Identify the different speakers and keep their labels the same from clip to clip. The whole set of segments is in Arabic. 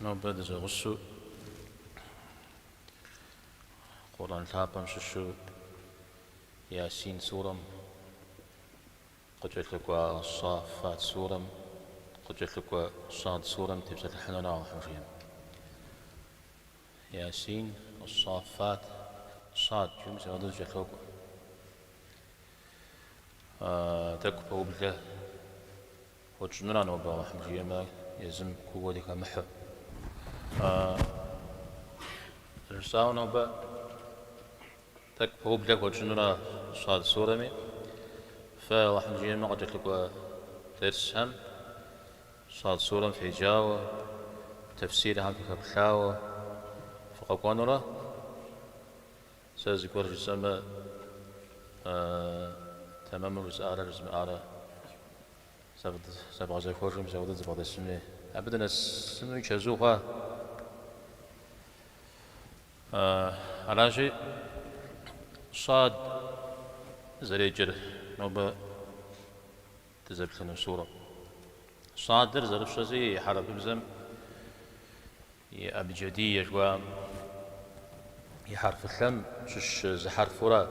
Speaker 1: نوبة زغسو قرآن ثابم ششو ياسين سورم قجت لك الصافات سورم قجت لك صاد سورم تبسة الحنونا وحمشين ياسين الصافات صاد جمس ودز جتلوك تكفو بله وجنونا نوبة وحمشين ما يزم كودك محو رساو نوبة تكفو بله وجنونا صاد سورمي فوحمشين ما قجت لك ترسهم صاد سورم في جاوة تفسيرها بكبحاوة فقوانورا سازكور جسما تمام الرسالة رسم سبع زكور مسعودة زبادة السمنة أبدا السمنة كزوها على شيء صاد زريجر نوبة تزبط لنا سورة صادر زرب شزي حرب بزم أبجدية جوا يحرف الثم شش زحرف ورا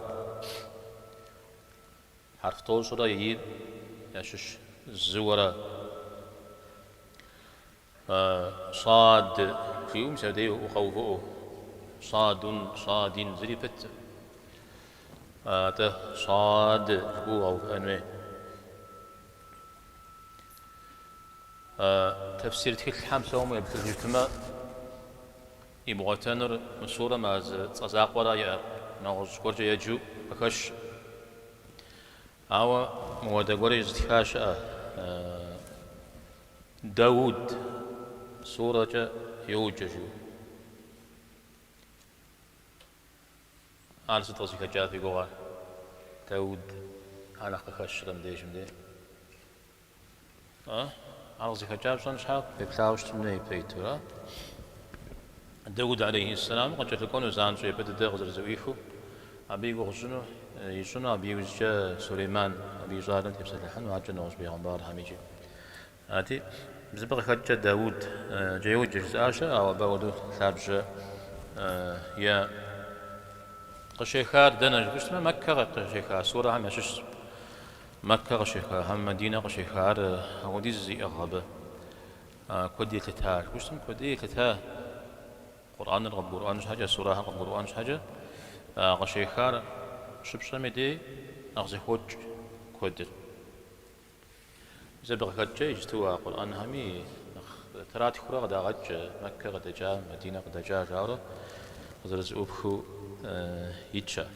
Speaker 1: حرف طول صورة يجيب شش زورا صاد في يوم سودي وخوفه صاد زريبت صاد جبوه أو أنوي تفسير تكل حمسة وما يبتل جتما يبغتنر مسورة ما تزاق ولا يا نغز كورج يجو بكش أو مواد كورج زتكاش داود سورة يوججو على ستوسي كجات في جوار داود أنا خش رمديش مدي على زكاة شان شحال بكلاوش تمني بيتورا داود عليه السلام قد تكون زان شيء بدأ غزر زويفو أبي غزنو يشنو أبي وجه سليمان أبي زارن تبصر الحن وعجن نوز بيغمبار هميجي هاتي بزبق خجة داود جيود جزاشة أو باودو ثابج يا قشيخار دنج بس ما مكة قشيخار سورة هم يشش مكة قشيخار هم مدينة قشيخار ودي زي أغلب كودي تتار وش تم كودي تتار قرآن القرآن حاجة سورة القرآن حاجة قشيخار شبشة مدي أغزي خوج كودر إذا بغى كجة يجتوا قرآن همي ترات خورا قد أغج مكة قد جاء مدينة قد جاء جارة قدرز أبخو يتشا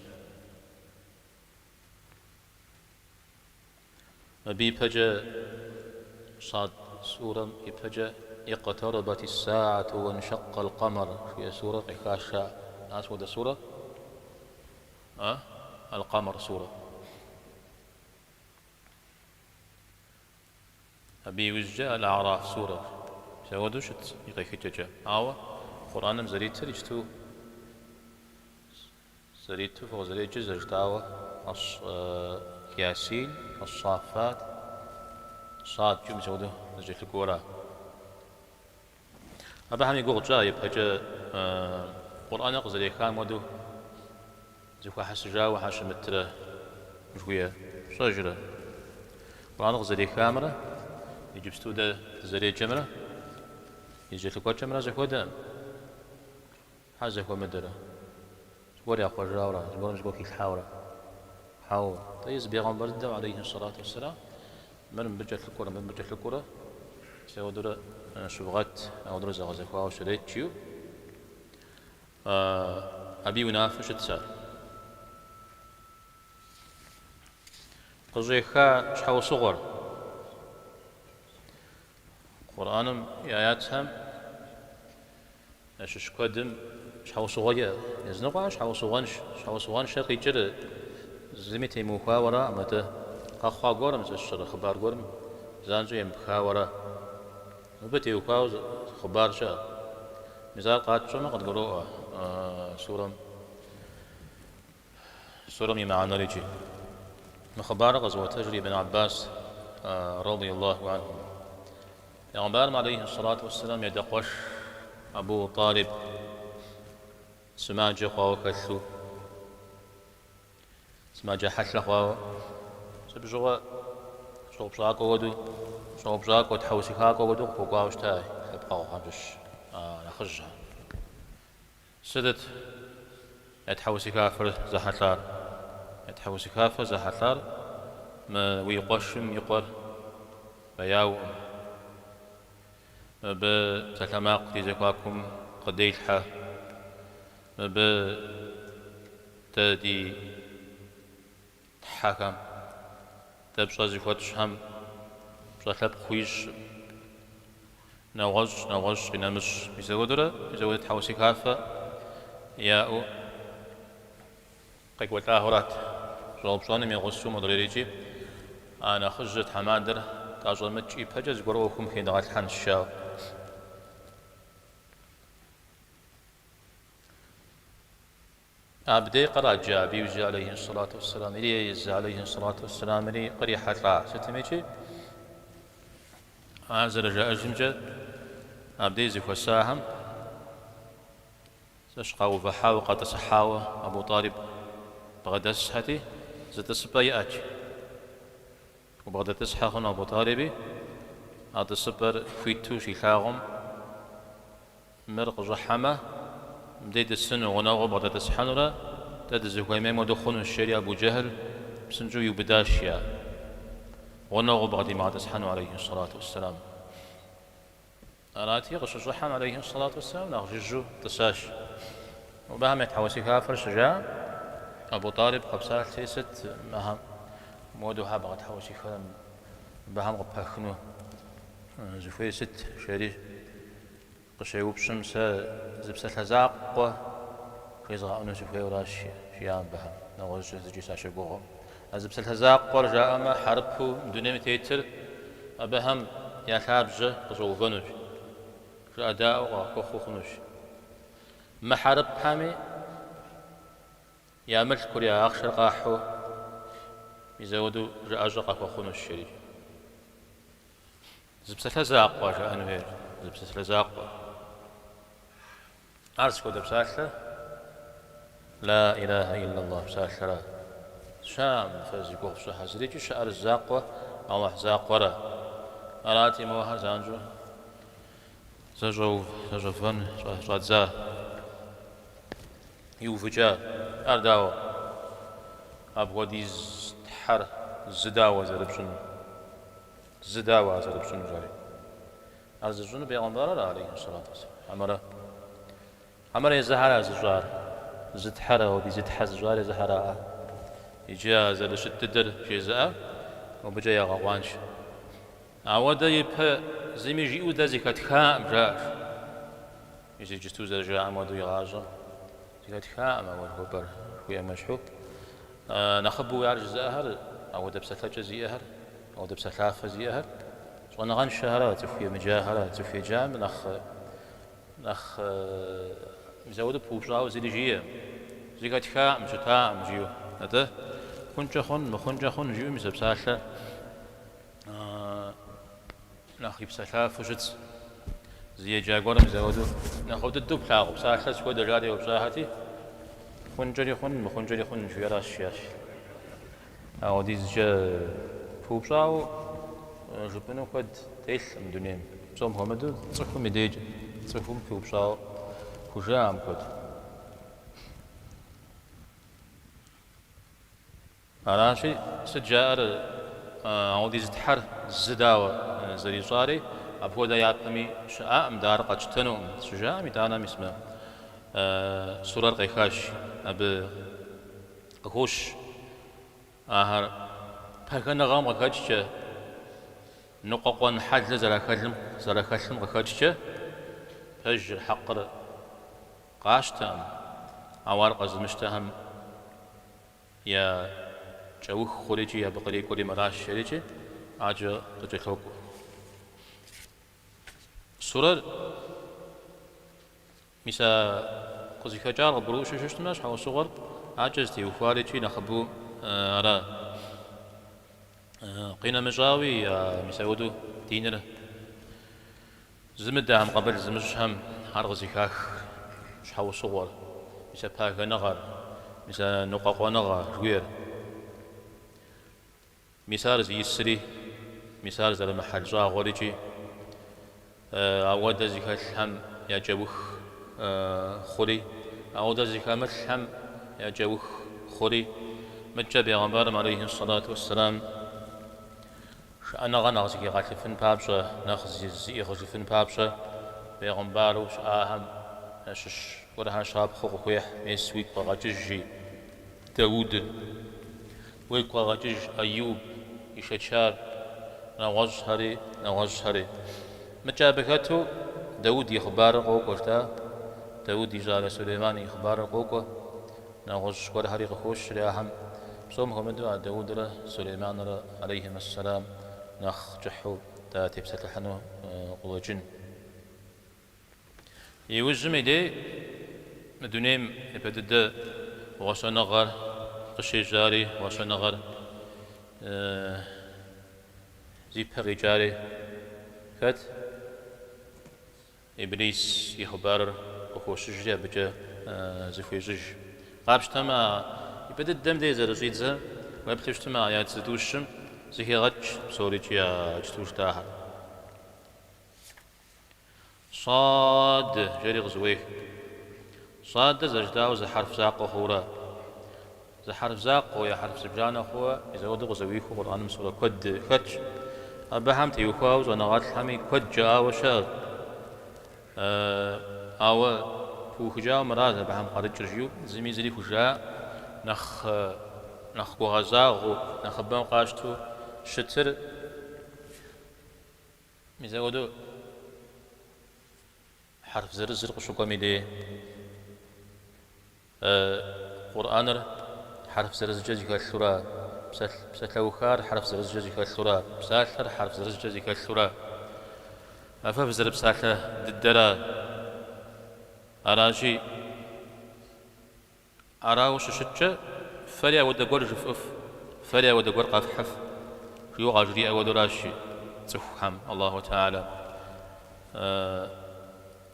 Speaker 1: أبي بجا صاد سورة يبجا اقتربت الساعة وانشق القمر في سورة إخاشا أسود سورة القمر سورة أبي وجه الأعراف سورة سودوش يقيخجا أو قرآن زريت رجتو زريت فوق زريت زرجتاوة ياسين الصافات صاد جم سودو زرجت الكورة أبا هم يقول جاء يبقى قرآن قزري كان مدو زكوا حس جا وحش متر شوية شجرة قرآن قزري كامرة يجيب ستودة زري جمرة يجي لكوا جمرة زكوا دم حاجة زكوا مدرة وري أخو جاورة زبون زكوا كيف حاول طيز بيغمبر الدم عليه الصلاة والسلام من بجت الكرة من بجت الكرة سيودر شبغت أو درز غزكوا وشريت شيو أبي ونافش تسال قزيخا شحو صغر قرآن آياتهم شش قدم شحو صغير يزنقا شحو صغان شرقي جر زميتي مخاورة متى قخوا قرم زشر خبار قرم زانجو يم خاورة وبتي وخاو خبار شا مثال قاد شو ما قد قرؤ سورة معنا رجي مخبار غزوة تجري بن عباس رضي الله عنه پیامبر علیه الصلاة والسلام یه دقوش أبو طالب سماجة قوة كثو سماجة حشلة قوة سبجوا شو بشاكو ودو شو بشاكو تحوسي كاكو ودو قوة وشتاي تبقى خمسش نخرجها سدت يتحوسي كافر زحلار يتحوسي كافر زحلار ما ويقشم يقر بياو ما بتلماق تيزكواكم قديلحة ما بتدي حكم تبشر زكوتش هم بشر خويش نوغش بنامش بيزود تحوسي كافة ياو قيق وتاهرات جواب شاني من غشو مدريجي أنا خرجت حمادر تاجر متشي بحجز قروكم في دغات حن الشاو أبدي قرأ جابي وجي عليه الصلاة والسلام إلي يز عليه الصلاة والسلام إلي قريحة لا ستميجي أعزل جاء جمجة أبدي زي فساهم سشقاو فحاو قد سحاو أبو طالب بغدس هاتي زتسبا يأتي وبغدا تسحاخن أبو طالبي هذا السبر فيتو شيخاغم مرق جحمة بديت السنة وناغو بغدا تسحنرا تدزي كويمين ودخون الشري أبو جهل بسنجو يبداشيا وناغو بغدي ما تسحنوا عليه الصلاة والسلام أراتي غش جحم عليه الصلاة والسلام ناغججو تساش وبهم يتحوسي كافر شجاع أبو طالب قبسات سيست مهم مودوها بغت حوسي خلم بهم قبخنو زفوي ست شري قشيوب شمس زبسة لزاق خيزغا أنو زفوي وراش شيام بهم نغوز زجي ساشي بوغم زبسة لزاق ورجاء ما حربه دوني متيتر أبهم يا خابجة قصو فنوش أداء وكوخو خنوش ما حرب حامي يا ملك كوريا أخشر قاحو يزودوا رأجق وخنوش الشريف زبسة لزاق واجه أنوير زبسة لزاق أرسكو دبسالة لا إله إلا الله بسالة شام فازيقو بسوحة زريجو شعر الزاقوة الله زاقورة أراتي موها زانجو زجو فن رادزا يوفجا أرداو أبغى حر زداوة زداوة زربشن جاري أرزجون بيغمبار عليه الصلاة والسلام أمر يزهر زجار زد حرة ودي زد حزجار زهراء إجازة لشتدر جزاء وبجاي غوانش عودا يبها زمي جيو دا زكاة خام جاش يجي جستو زرجاء عمودو يغاجر زكاة خام أول هبر خويا مشحوب نخبو يعرج زاهر أو دبسة ثلاجة زيهر أو دبسة ثلاثة زيهر وانا غان شهرات خويا مجاهرات خويا جام نخ مزود بوشاو زي جيه زكاة خام جتام جيو هذا خنجة خن جيو مزبسالة ناخي بسلاف وجت زي جاكورم زودو ناخد الدب لاغو بساحة سكود الجاري وبساحتي خنجري خن شو يراش شياش أو ديز جا فوبساو جبنو قد تيل من دنيا بسوم همدو تصفهم مديج تصفهم فوبساو كجام قد أراشي سجار أو ديز تحر زداوة زري صاري أبو دا يعطمي شاء مدار قجتنو شجاع ميتانا مسمى سرر قيخاش أب قوش آهر بحكنا غام قجتش نقوقون حد زرخلم قجتش فجر حقر قاشتام أوار قزمشتهم يا جوخ خوريجي يا بقري كوري مراش شريجي آجا تجيخوكو سورة مسا قزي خجار بروش ششتناش حو صغر عجزتي وفاريجي نخبو را قينا مجاوي مسا ودو دينر زمدهم قبل زمشهم هرغزيكاخ شحو صور مثل باغ نغر مثل نقاق نغر غير مثال زي السري مثال زي المحل جا غوريجي أود زيك الحم يا جوخ خوري أود زيك الحم يا جوخ خوري متجب يغمبارم عليه الصلاة والسلام أنا غنا زيك غاتفن بابشة ناخذ زي غاتفن بابشة بيغمبارو شآهم نشش ورها شاب خوخويح يسويك بغاججي داود ويك بغاجج أيوب يشتشار نواج هري متجابكته داود يخبار قوقتا داود يجاب سليمان يخبار قوقا نواج ورهري خوش رياهم بصوم هم داود سليمان عليهم السلام نخ جحو تا تبسط الحنو قلوجن يوجم إلي مدونيم يبدد وشنغر قشي جاري وشنغر زي بغي جاري كات إبليس يخبر وخوش جا بجا زفوي جج قابش تما يبدد دم دي زرزيدزا ويبتش تما آيات زدوشم زي غج بصوري جيا جتوش تاها صاد جري غزويه صاد زجداو زي حرف زاق وخورا زي حرف زاق ويا حرف سبجان أخوة إذا ودو غزويه قرآن مسورة كد فتش أبهم تيوخاوز ونغات حمي كد جاء وشاغ أو فوخجا مراد أبهم قرد جرجيو زمي زري فوجا نخ غزاغ نخبام قاشتو شتر إذا ودو حرف زر قشوكا ميدي قرآن حرف زر جزي كالثرا بساتلوخار حرف زر جزي كالثرا بساتر حرف زر جزي كالثرا أفاف زر بساتل ددرا أراجي أراوش شتشا فليا ود قول جفف فليا ود قول قفحف يو غاجري أود راشي تفهم الله تعالى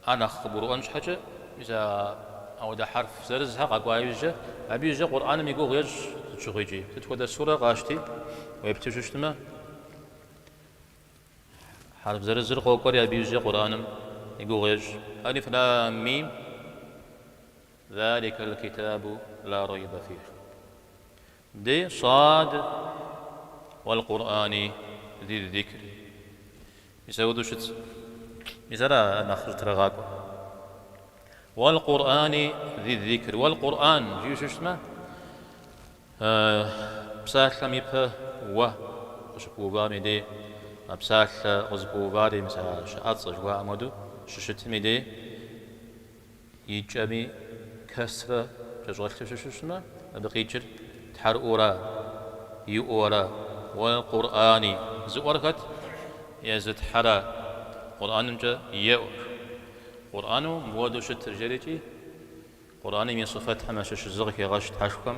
Speaker 1: أنا خبرو أنش حاجة إذا أو ده حرف زرزها قاقوايجة أبيجة قرآن ميقول غير تشغيجي تتوى ده سورة غاشتي ويبتشوشتما حرف زرزر قوقري أبيجة قرآن ميقول غير ألف لام ميم ذلك الكتاب لا ريب فيه دي صاد والقرآن ذي الذكر يسودو شت مثلا ناخذ ترغاكو والقرآن ذي الذكر والقرآن جيو شو اسمه بساخ ميبه و وشبو بامي دي بساخ غزبو باري مثلا شعات صجوا أمدو ششتمي دي يجامي كسرة جزغلت شو اسمه بقيجر تحر أورا يؤورا والقرآن زوركت يزد حرا قرآن جا يؤر قرآن مودو شت جريتي قرآن من صفات حماش الزغك يغاش تحشكم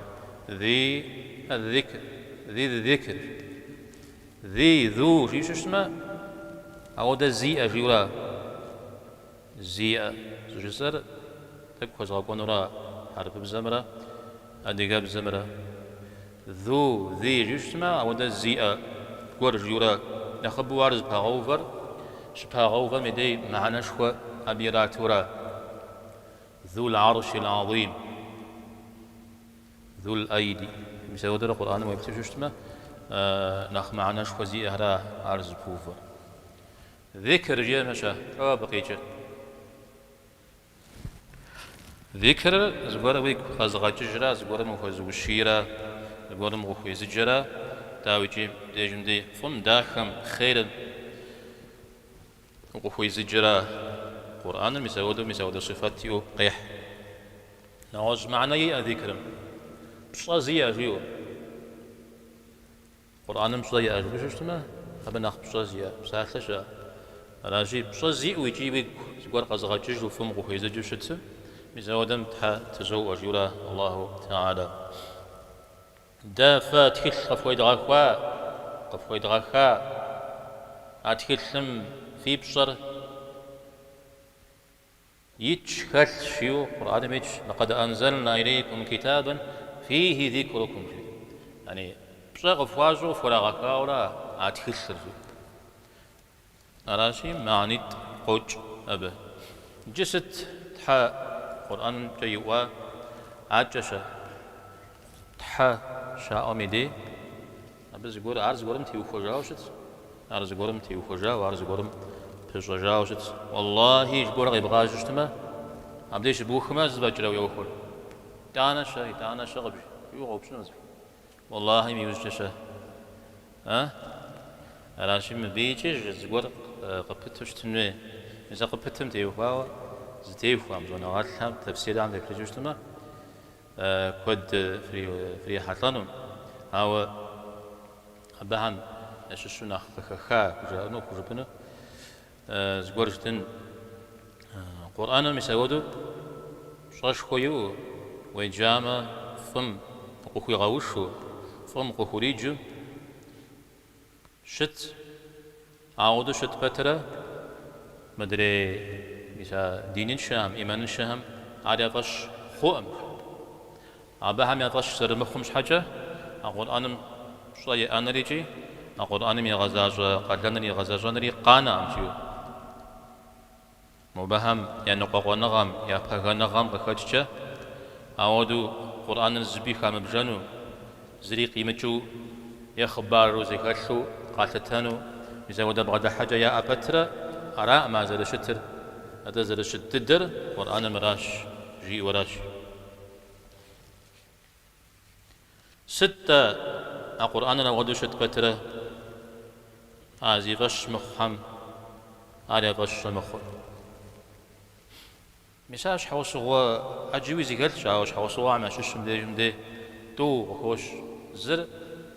Speaker 1: ذي الذكر ذي الذكر ذي ذو شو اسمه أو ده زيئة جيولا زيئة زجسر تبقى زغاقون را حرف بزمرة أدقاب بزمرة ذو ذي جسمة أو ده زيئة قور جيولا نخبو وارز باغوفر شباغوفر مدي معنا شوى أبيراتورا ذو العرش العظيم ذو الأيدي مساود القرآن ما يبتشوشتما نخ معنا شوى زي أهرا عرز بوفر ذكر جي مشا بقيجة ذكر زغور ويك خزغا ججرا زغور مخزو الشيرا زغور مخوي زجرا داوي جيم ديجم دي فم داخم خير مخوي زجرا قرآن مساود صفاتي قيح نواج معنى ذكرم بشلا زي أجيو قرآن بشلا يأجو بشوشتما أبا ناخ بشلا زي بساخشا راجي بشلا زي ويجيبك زغور خزغا ججرو فم مخوي زجو شتس مساودم تزو أجيولا الله تعالى دافا تكل قفويد غاخا أتكلم في بشر يتش خل شيو قرآن ميتش لقد أنزلنا إليكم كتابا فيه ذكركم يعني بشغ فواجو فلا غكاولا أتخسر أراشي معنيت قوج أبه جست تحا قرآن جيوا عجشة تحا شاء أميدي أبز يقول أرز قرم تيو فجاوشت أرز قرم تيو فجاو أرز قرم فجاوشت والله يقول غيب غاجشتما أبديش بوخما زبجلو يوخل دانا شغب يوغو بشنو والله ميوزجشة ها أراشي مبيجي زقور قبتوش تنوي إذا قبتم تيوخوا زتيوخوا مزونا غاتلهم تفسير عن ذكر جوشتما كود فري حطانم هاو بهم ششونا خخا كجانو كجبنا زغورجتن قرآن مسعودو شاش خويو ويجاما فم قخوي غاوشو فم قخوريجو شت عودو شت بترا مدري مثلا دين الشام إيمان الشام عادي فش خوم أباهم يطش سر مخمش حاجة أقول أنا شوية أنا ريجي أقول أنا مي غزاج قدرني غزاج نري قانا أمشيو مبهم يعني قوة نغم يا بخا نغم بخاتشة أودو قرآن الزبي خام بجانو زري قيمتشو يا خبار وزكاتشو قاتتانو إذا ودا بغدا حاجة يا أبترا أراء ما زال شتر هذا زال شتدر قرآن مراش جي وراش ستة القرآن لو غدو شت بترا فش مخهم على فش مخور مساش حوس هو أجيب زيكلش عاوش حوس هو عم شش مدي تو خوش زر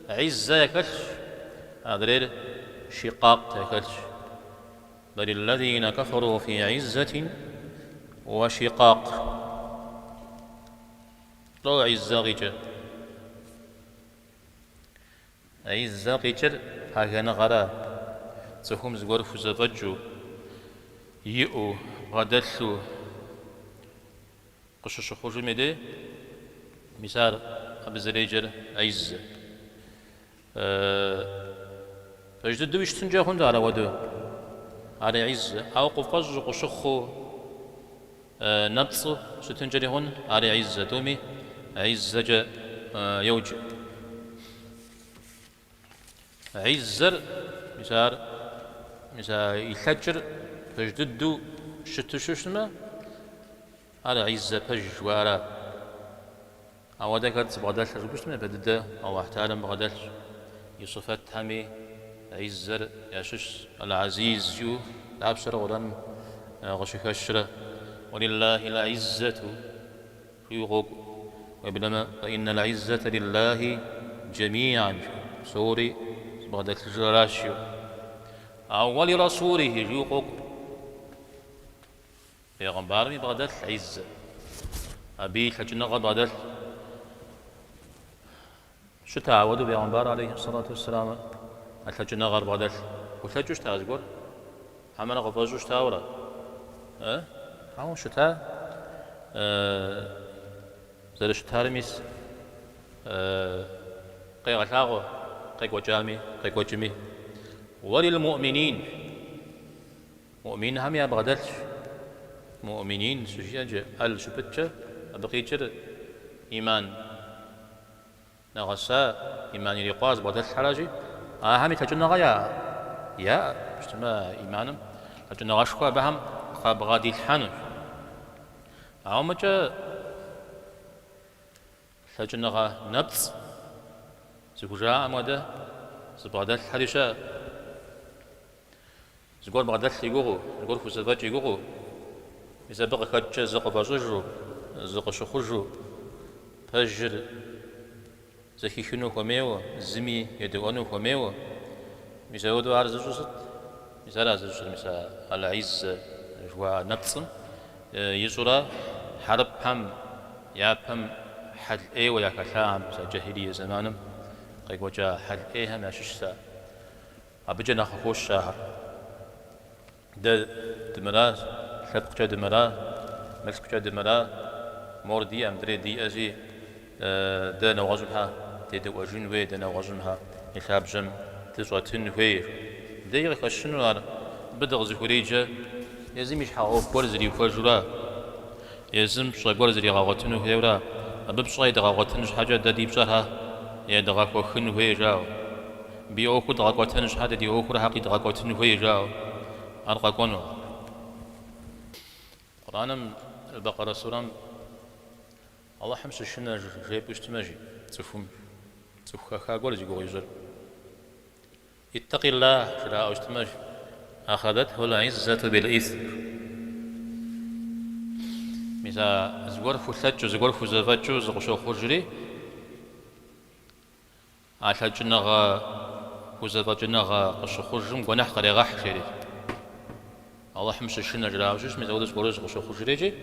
Speaker 1: عزة يكلش أدرير شقاق تكلش بل الذين كفروا في عزة وشقاق لو عزة غيجة عزة غيجر هاكنا غرا تهم زغور فزبجو يئو غدلو قشش خرج مدي مثال أبزريجر عزة فجد دويش تنجا هند على ودو على عزة أو قفاز قشخو نبص ستنجري هون على عزة دومي عزة يوجي عزر مثال يحجر فجددو شتششما على عزة فجوارا أو ذكرت بغداش ربشتما بددا أو احتالم بغداش يصفت همي عزر ياشش العزيز جو لابشر ورم غشكشر ولله العزة يغوك وبلما فإن العزة لله جميعا سوري بغداش الجراشيو أول رسوله يغوك پیغمبر می بغداد عزة أبي حجنا بغداد شو تعودوا پیغمبر عليه الصلاة والسلام الحجنا غير بغداد وثجوش تازقور همنا غفاجوش تاورا همون شتا زر شتارميس قيغ ثاغو قيغ جامي قيغ جمي وللمؤمنين مؤمنين هم يا بغداد مؤمنين سجيج الشبتة بقيتر إيمان نغسا إيمان يقاز بعد الحراجي هم تجنا غيا يا اجتماع إيمانم تجنا غشوا بهم خاب غادي الحنف عمجة تجنا غا نبض زوجا أمده زبعد الحريشة زقول بعد الحيجو زقول فسدات يجو إذا بقى كاتش زق بازوجو زق شخوجو فجر زكي شنو خميو زمي يدوانو خميو مثلا ودو عرض جوست مثلا عرض جوست مثلا العز جوا نبصن يزورا حرب هم يا هم حد إيه ويا كلام مثلا جاهلية زمانم قيق وجا حد إيه هم يشش سا أبجنا خوش شهر ده دمراس حبق جد مرا مكسك جد مرا موردي أم دري دي أزي دنا وغزمها تدو أجن وي دنا وغزمها يخاب جم تزوتن وي دير خشنو على بدغ زهوريجة يزم يحاوف برزري وفجرا يزم شو برزري غاوتن ويورا ببشاي دغاوتن حاجة ددي بشرها يا دغاكو خن وي جاو بيوكو دغاوتن حاجة دي أوكو حقي دغاوتن وي جاو أرقى كونو قرآن البقرة سورة الله حمس الشنا جايب اشتماجي تفهم تفخا قول يقول يجر اتق الله شراء اشتماج أخذته العزة بالإثم مثلا زغرف ثلاث زغرف زفاج زغشو خرجري على جنغا وزفاجنغا قشو خرجم ونح قريغح شري الله حمس الشنا جراء وجش مثلا ودس قرز قشو خرجري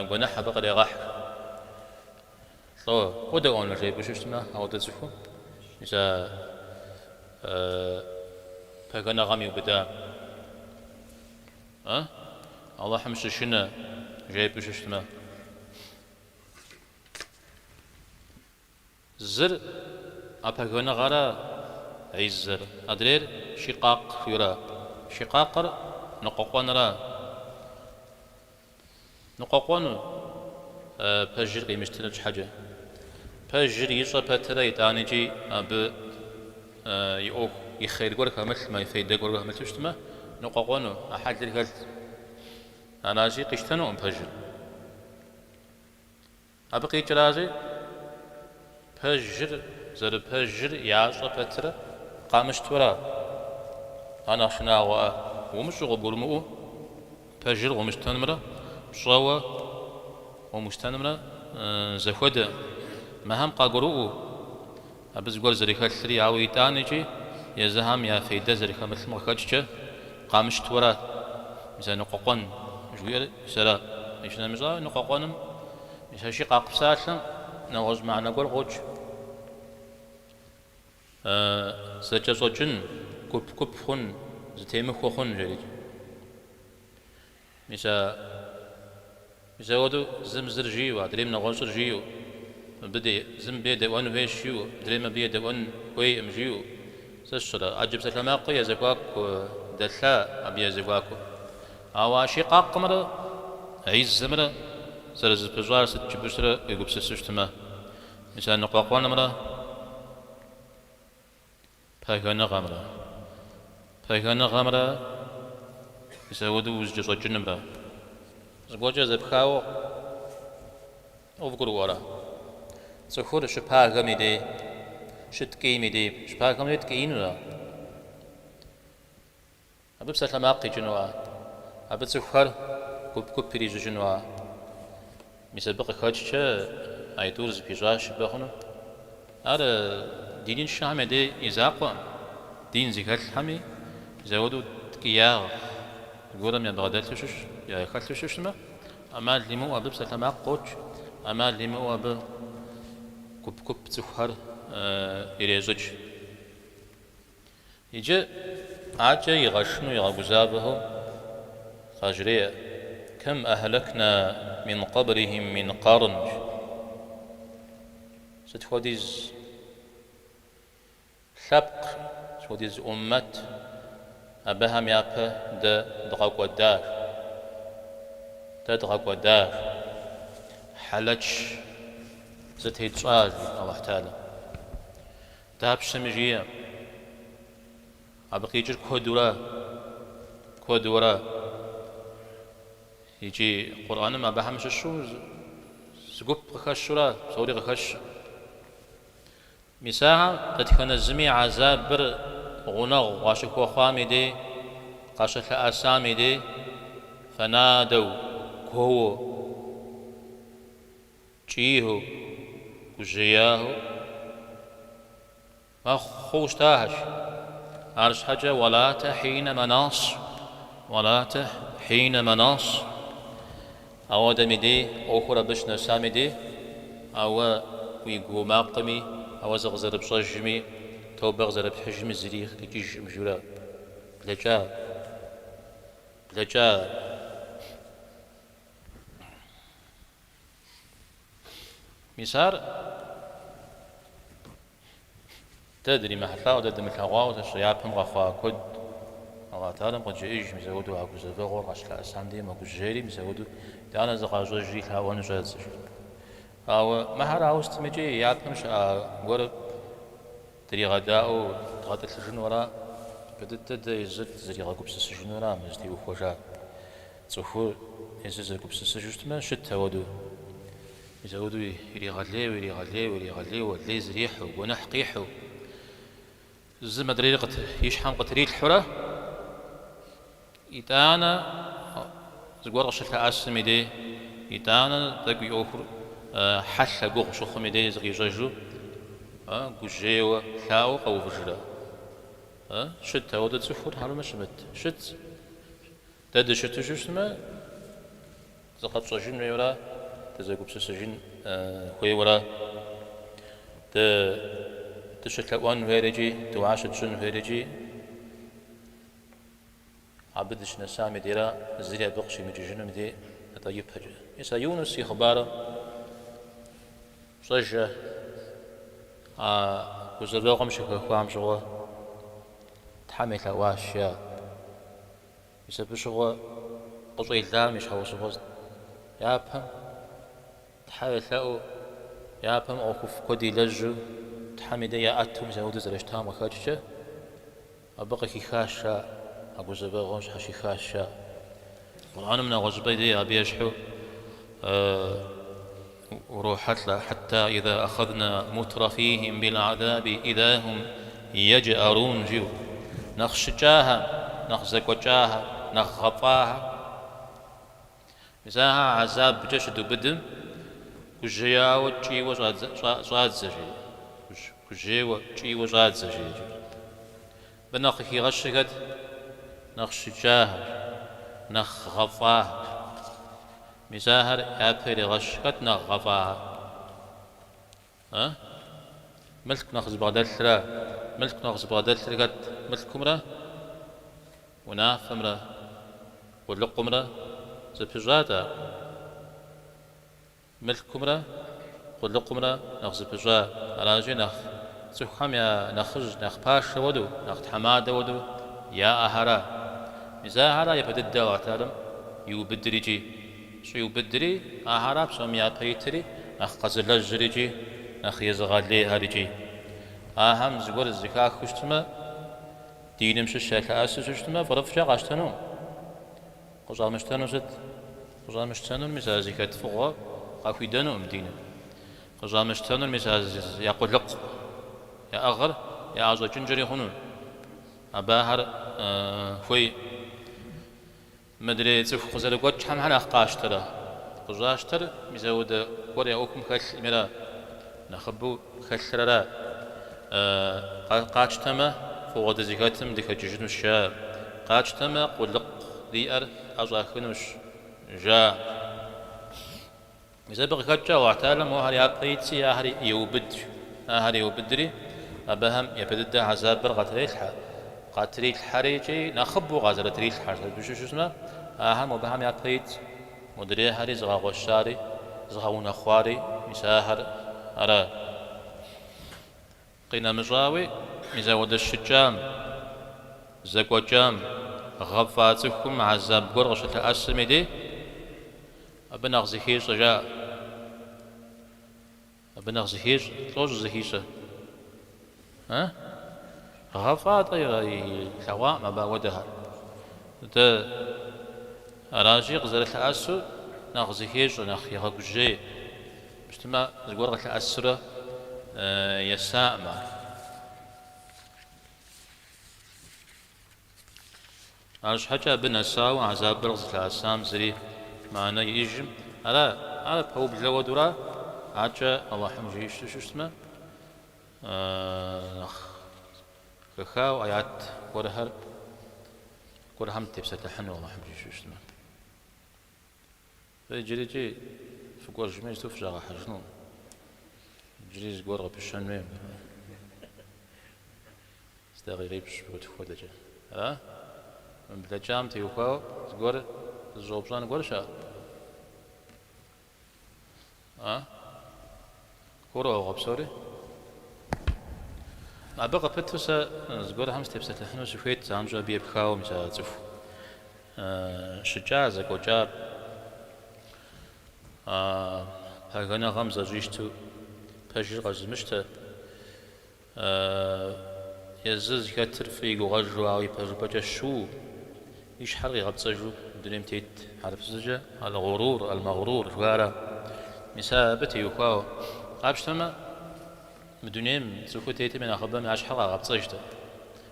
Speaker 1: ونح بقريغح طو وده أنا جايب وش اسمه أو تزفو إذا فكنا غامي وبدا الله حمس الشنا جايب وش اسمه زر أبغى غارا عزر أدرير شقاق يرى شقاق نقوقون را نقوقون بجر قيمشتنا حاجة بجر يجرى بترى يتعنيجي أب يأوه يخير قرك مثل ما يفيد قرك مثل شتما نقوقونه أحد الهلت أنا أجي قشتنا بجر أبقي جرازي بجر زر بجر يجرى بترى قامشت ورا أنا شنا ومش غبرمو بجر ومشتنمرة شوا ومشتنمرة زخودة مهم قاقرؤو أبز قول زريخة الثري عوي تانيجي يزهم يا فيدا زريخة مثل مخاجة قامش تورا مثلا نقوقون جوية سرا إيشنا مزا نقوقونم مثلا شي قاق ساسا نوغز معنا قول غوج سجا صوجن كوب خون زتيمخ وخون جريج مثلا ودو زمزر جيو دريم نغوصر جيو بدي زم بيد وان ويشيو دريم بيد وان وي امجيو سشرا عجب سلاماقو يزكواك دلها ابي يزكواكو اواشي قاقمر عيز زمر سرز بجوار ستجبشرا يقب سشتما مثلا نقاقوان مرا بايكانا غامرا بايكانا غامرا يسودو وزجو جنبرا زبوجة زبخاو أوفقر ورا سخور شباغ ميدي شتكي ميدي شباغ ميدي تكينولا أبب سلاماقي جنوا أبب سخور كوب بريجو جنوا مسبق خاجة أيدورز بيجاش بخونو أرى دين الشام دي إزاقوا دين زكاة الحمي زودو تكياغ يقولون يا بغداد تشوش يا خالد تشوش ما أما اللي مو أبى بسلام قوتش أما اللي مو أبى كوب تسخر إليزج يجي عاجة يغشنو يغوزابه خاجرية كم أهلكنا من قبرهم من قرن ستفوديز سبق ستفوديز أمت أبهم يابه دغاق ودار دغاق ودار حلج زتهيد صاج الله تعالى داب شمجية أبقي يجر كودورا يجي قرآن ما بهمش الشو زقب خشورا صوري خش مساحة قد كان الزمي عذاب بر غنغ واشك وخامي دي قاشت أسامي دي فنادوا كهو جيهو وجياهو ما خوش تاهش عرش حاجة ولا حين مناص ولا حين مناص أو دمي دي أخرى بشنا سامي دي أو ويقو ماقمي أو زغزر بصجمي توبغ زر بحجم الزريخ كيجي مجورا بلجا مسار تدري محلا ودد متلغوا وتشيابهم غفا كد الله تعالى قد جيج مزودو عكو زفغور غشلا أساندي ما كجيري مزودو دانا زغاجو جيلا ونجاز أو محر عاوز تمجي يابهم غور تري غداء تغطي السجن ورا بدت يزت زري غاكو بسجن ورا مزدي وخوجا تصفو يزت غاكو بسجن ما شت ودو يزودو يري غلي ولي زريحو ونحقيحو زي ما دري يشحن قتريل الحرة يتانا زغور غشل اسمي دي يتانا دق يوفر حل غوغ شخمي دي زغي جاجو غجيو ثاو قو فجلا شت ودد سفور حرم شمت شت تد شت شسمه زقط صجين ويورا تزغوب سجين خوي ورا تشكلون فيرجي توعشت شن فيرجي عبدش نسامي ديرا زريا بقشي مجيجنم دي طيب هجا يسا يونس يخباره صجة وزرقم شكو خوام شغو تحمل واشياء يسا بشغو قصوي اللام يشحو صفوز يابهم تحاول ثاو يابهم أوكف كودي لجو تحمد يا أتهم زود زرشتها مخاجة أبقى كي خاشة أبو زباغوش حشي خاشة القرآن من غزبي دي أبي يشحو وروحت له حتى إذا أخذنا مترفيهم بالعذاب إذا هم يجأرون جيو نخشجاها نخزكوجاها نخغطاها مساها عذاب بجشد بدم وجيا وجي وصاد زجي كجيوة جيوة غاد زجي بنخي غشقت نخشجاها نخغفاها مساهر أبهر غشقت نخغفاها ملك نخز بغداد ثرا ملك نخز بغداد ثرا ملك مرة وناف مرة ولق مرة زبجاتا ملك مرة ولق مرة نخز بجا راجي نخ زخم يا نخج نخباش ودو نختحماد ودو يا أهرا مزاهرا يبدد وعتالم يوبدري جي شو يوبدري أهرا بسوم يا بيتري نخ قزل جريجي نخ يزغالي هريجي أهم زغور الزكاة خشتما دينم ششاك أسس خشتما فرفجا غاشتنو قزال مشتنو زد قزال مشتنو مزا زكاة فوق قاكو يدنو مدينة قزال مشتنو مزا يقول لق يا أغر يا عزو جنجري خنون أباهر خوي مدري تف خزر قوتش هم حنا قاشترا قزاشتر مزود وريا أوكم خل مرا نخبو خلرا قاشتما فوق زكاتم ديك ججنو الشاب قاشتما قلق ديار أزاخنوش جا مزبق كجا واعتالم وهر يابيتي يا هري يوبد هري يوبدري أبهم يبدد عذاب برغتريلها قاتريل حريجي نخبو غازر تريل حرج بشو شو اسمه أهم وبهم يابيت مدري هري زغا غشاري زغاون أخواري مساهر أرى قينا مجاوي مزود الشجام زكو جام غفاتكم عذاب قرغش الأسمي دي أبنغ زهيش جاء أبنغ زهيش طوج زهيشة غفات غير سواء ما باودها ده راجي غزر الأسو نغ زهيش ونغ يغجي مجتمع زقورة الأسرة يسامع عاش حاجة بنساو عذاب برغز الأسام زري معنا يجم على بهو بجودورا عاجة الله حمجي شو اسمه خاو آيات ورهر ورهم تبسط الحن والله حمجي شو اسمه فيجري جي فقور جميل تفجع حجنون جريز قورة بشان ميم استغيري بشبوت خودجة من بلا جام تيوكاو زقور الزوبزان قور شا كورو أو غبصوري ما بقى بتوسا زقول هم ستبسط لحنو شفيت زانجو بيبخاو مسا تفو شجاع زكوجاب هاغنا غمزة جيشتو بجر غزمشتا يزز كتر في غجرو أو يبجر شو إيش حرقي غبصجو دريم تيت حرف زجا الغرور المغرور فقارا مسابتي يخاو قابشتما مدونيم زوكو تيتي من أخبار من عش حلقة غبصجتا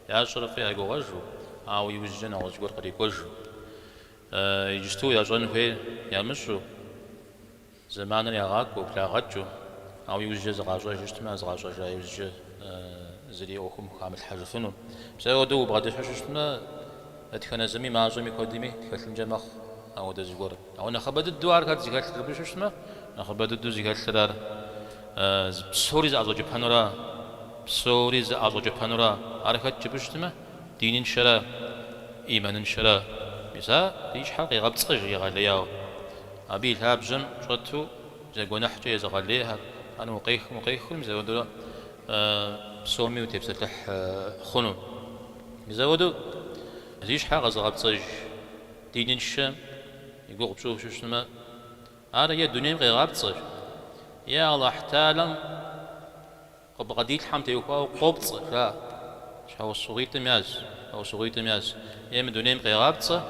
Speaker 1: يا شرف فيها غجرو أو يوجدنا أو جور قري غجرو يجستو يا جون في يا مشو زمان يا غاكو بلا غجو أو يوجد زغاجو جستما زغاجو جاي يوجد زري أوكم كامل حاجة فنو بسيودو بغادي حشوشنا أتكلم زمي مع زمي قديمي تكلم جماخ أو دزجور أو نخبد الدوار كات زيكال تربيش شو نخبد الدو زيكال ترار بسوريز أزوج بانورا بسوريز أزوج بانورا أركات جبشتما دين شرا إيمان شرا بسا ليش حق يغبط صج يغلياو أبي الهابجن شتو زي جناح جاي زغليها أنا مقيخ كل مزودو بسومي وتبسلح خنو مزودو ليش حاجة زغب صج دين الشام يقول بشوف شو اسمه هذا يا الدنيا غير غاب صج يا الله احتالم قبل قديت حمت يوقع قبض لا شو الصغير تمياز أو صغير تمياز يا من الدنيا غير غاب صج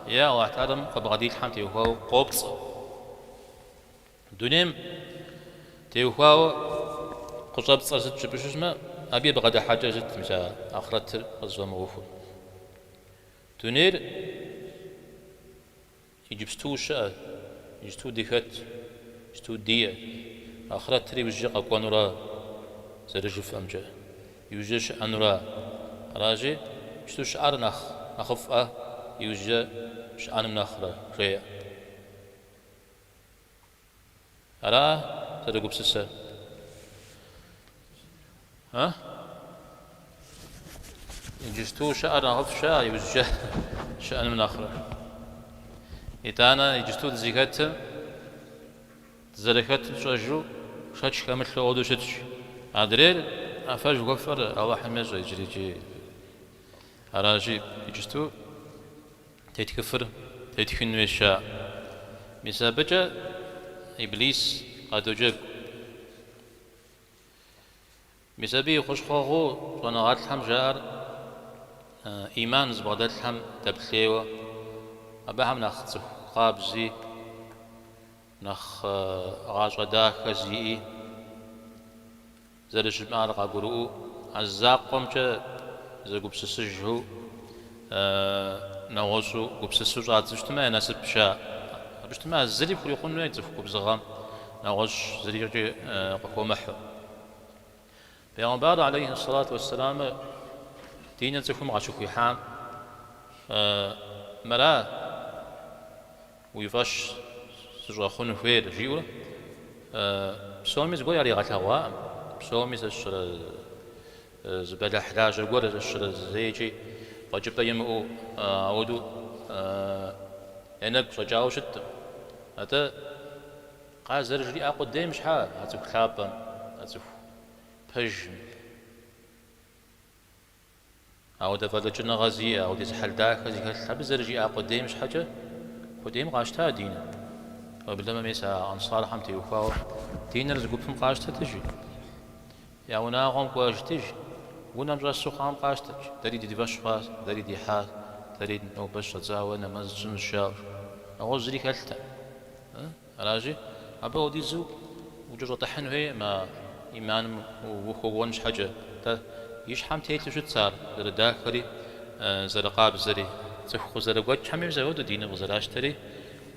Speaker 1: يا الله احتالم قبل قديت حمت يوقع قبض الدنيا تيوقع قصاب صج شو اسمه أبي بغدا حاجة جت مثلا آخرت قصوا موفو تونير يجبستو شاء يجبستو ديخت يجبستو دية آخرت تري بجيق أقوانورا زرجف أمجا يوجش أنورا راجي يجبستو شعر نخ أخفأ يوجد شعر نخرا ريا أرى زرقو بسسا ها يجستو شعر نخف شاء يوجد شأن من آخر يتانا يجستو تزيكات تزركات تشجو شاتش كامل لودو شاتش أدرير أفاج غفر الله حميز يجري أراجي يجستو تيتكفر تيتكن وشاء مسابجة إبليس قد وجب مسابي خوش خاغو صنعات الحم جار إيمان زبادات الحم تبليوه أبهم نخ قابزي نخ غاصدا خزي زرش مال قبرو عزاقم ك زغب سسجو نوصو غب سسجو عزشتما نسب شا بشتما زري بخلي يكون يتفكو بزغام نوص زري قومح بيغمبر عليه الصلاة والسلام دين تكون عشوك يحام مرا ويفاش سجوا خون فير جيولا بسومي زقول على غتاوا بسومي زشر زبالة حلاجة قول زشر زيجي فجبت يمو عودو أنك سجاو شت هذا قازر جري أقدم مش حا هذا خابا هذا بج أو دفلتنا غازية أو ديز حلداك هذيك الحب زرجي أقدم مش حاجة قديم قاشتها دينا وبلما ميسا أنصار حمتي وفاو دينا رزقهم قاشتها تجي يا وناغم قاش تجي ونام جالسو قام قاشتك دريد دي بشخاص دريد دي حال دريد نو بش تزاوى نماز جن الشاور أو زري كلتا راجي أبا ودي زو وجرو طحن هي ما إيمان وخوونش حاجة يش حمتي تشوت صار داخلي زرقاب زري تخو زرقوت حمي زود دين وزراشتري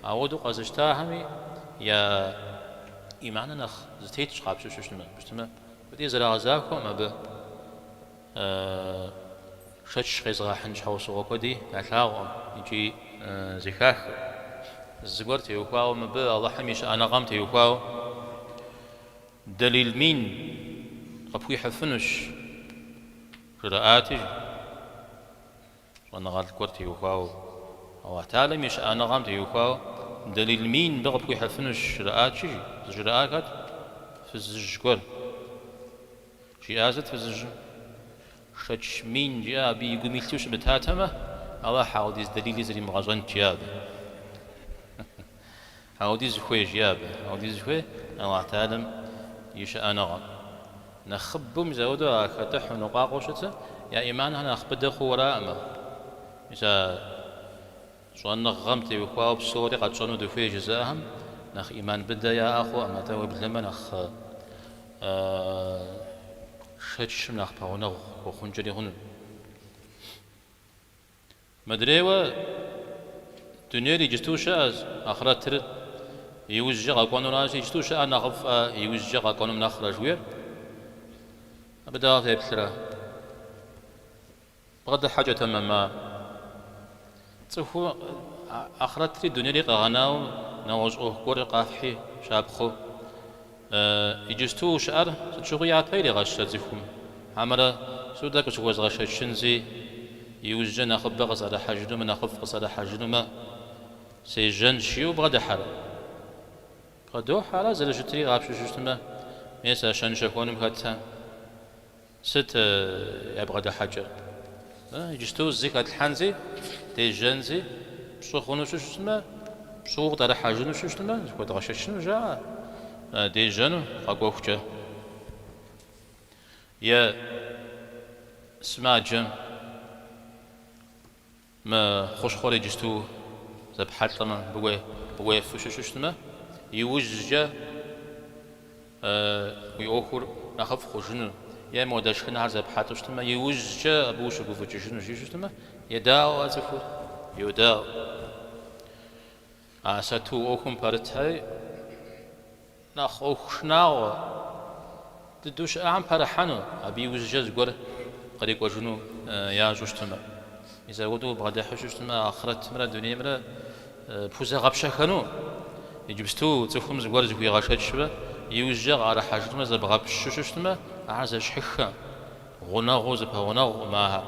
Speaker 1: عودو قازشتا همي يا إيماننا نخ زتيت شقاب شو شنو بشتما بدي زرازاكم أبا شش خيزغا حنش حوسو قدي أتلاقوا يجي زكاخ الزقرت يوقعوا مبا الله حميش أنا قمت يوقعوا دليل مين قبوي حفنش قراءاتي وانا غالت كورتي يوقعوا أو تعالى مش أنا قمت يوقعوا دليل مين بقبوي حفنش قراءاتي قراءات تفزج كور شي أزت تفزج شتش مين جا بيقوم يلتوش بتاتمه الله حاوديز دليل زري مغازن جاب حاوديز خوي جاب حاوديز خوي الله تعالى يشاء نغم نخبم زودوا كتح نقاقوشته يا إيمان أنا أخبد خوراء ما إذا شون نغمت يقاو بصوري قد شونو دفوي جزاهم نخ إيمان بدا يا أخو أما تو بلما نخ شتش نخ باونغ وخنجري هن مدريوا دنيري جستوشا أخرت تر يوجع قانون راسي جستوشا أنا غف يوجع قانون نخرج وير أبدا في بسرعة بغض حاجة تماما تفو أخرت تري دنيا قغناو نوجه كور قافحي شابخو يجستو شعر تشغيات بيري غشة زفهم عمرا سوداك شغوز غشة شنزي يوجد نخب غز على حجنما نخف غز على حجنما سيجن شيو بغض حالة بغضو حالة زل جتري غابش جشتما ميسا شن شكونم هاتا ست يبغى حاجة يجستو الزكاة الحنزي تي جنزي بصوخونو شو اسمه بصوغ ترى حاجة شو اسمه زكاة غشة شنو جا دي جنو قاقوخجة يا سماجم ما خوش خوري جستو زب حتلما بوي فش شو اسمه يوججا ويأخر نخف خوشنو يا مودش خنا هذا بحاتوش تما يوجج أبوش وقفوا تجشنو شيء تما يداو أزفور يداو ساتو أكون بارتهاي نخ أخشناو تدوش أعم بارحانو أبي يوجج زقر قريق وجنو يا جوش تما إذا ودو بغدا حشوش تما آخرت مرة دنيا مرة بوزا غبشة خنو يجبستو تفهم زقر زقوي غاشات شبه يوجج على حاجة ما زب غبشوش تما عايز شحخة غناغو زبها غناغو معها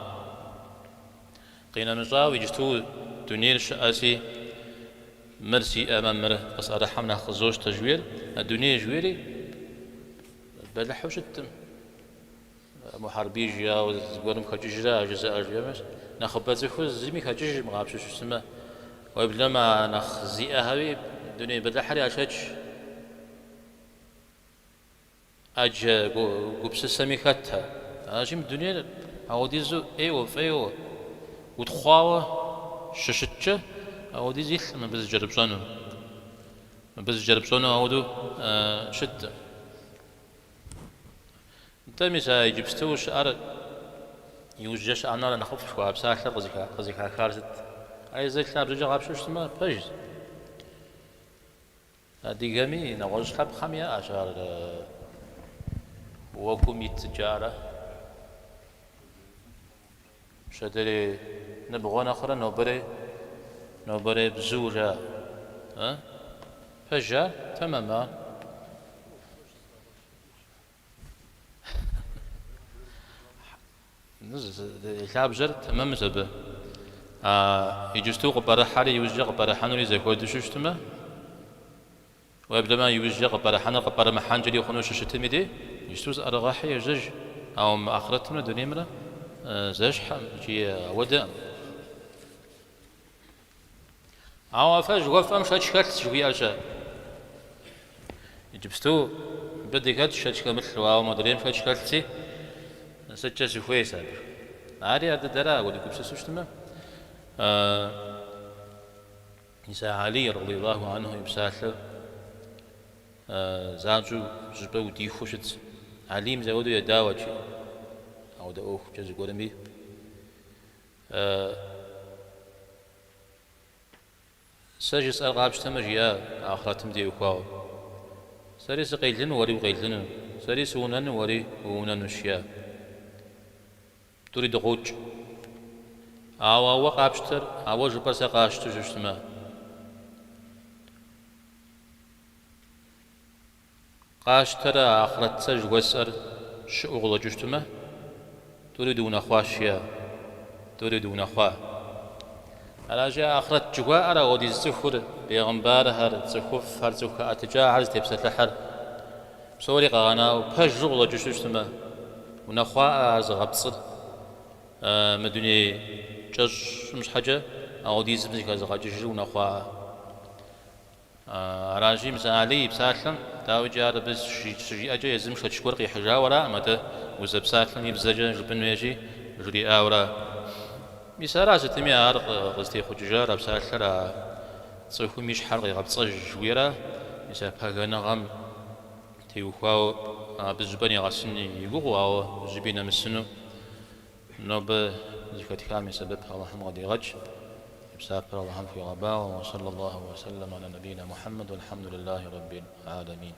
Speaker 1: قينا نجاوي جستو دنيا الشقاسي مرسي أمام مره بس أرحمنا خزوش تجوير الدنيا جويري بلا حوشتم محاربي جيا وزقورم خججرا جزاء جيامش نخبات زخوز زمي خجج مغابش شو اسمه ويبلا ما نخزيئة هاوي الدنيا بلا حري عشاش أجا قبس السمي خاتها أجيم الدنيا أوديزو أيوة فيو وتخواوة ششتشة أوديزي ما بس جرب صانو ما بس جرب صانو أودو شدة تمسا يجبستو شعر يوجش أنا نخف شواب ساكلة قزيكا خارجت أي زي كلاب رجع غابشوش تما بجز هادي قامي نواج خاب خمية أشار وكم التجارة شدري نبغون آخر نبري بزوجة فجأة تماما الكلاب جر تمام زبه يجستو قبارة حالي يوجه قبارة حانولي زي كود ششتما ويبدأ ما يوجه قبارة حانا قبارة محانجلي وخنوش شتمي دي يجتوز أرغاحي يجج أو آخرتنا دنيا مرة زج حم جي ودا أو فاج وفهم شاش كرت شوي أجا يجبستو بدي كرت شاش كمثل واو مدريم شاش كرتي سجل شوي سابر عادي هذا درا ودي كبس سوشتما نساء علي رضي الله عنه يمساله زاجو جبو دي خوشت عليم زودو يداوج أو ده أوه جز قولمي سجس أرغاب شتمجيا آخرتم دي وكاو سريس قيلن وري وقيلن سريس ونن وري ونن وشيا تريد غوج أو وقابشتر أو جبر سقاشتر جشتما قاشتر آخرت سج وسر شغل جشتما تريدون خواشيا تريدون خوا على جاء آخرت جواء على ودي الزخر بيغمبار هر زخف هر زخ أتجاه عز تبسط لحر بسوري قانا وبهجر ولا جشوش تما ونخوا زغبصر مدني جش مش حاجة أو ديز بزيك زغاجش ونخوا راجي مسالي بسالم تاوي جار بس شي أجا يزم شو تشكر قي حجا ورا متى وإذا بسالم يبزجا جبن يجي جري أورا مسارا ستمي أرق غزتي خججار بسالم صيفو مش حرق يغبصج جويرا مسا بهجنا غم تيوخاو بزبني غسني يقوغو أو جبينا مسنو نوب زكاة كامي سبب الله غادي غج بسافر الله في غباء وصلى الله وسلم على نبينا محمد والحمد لله رب العالمين.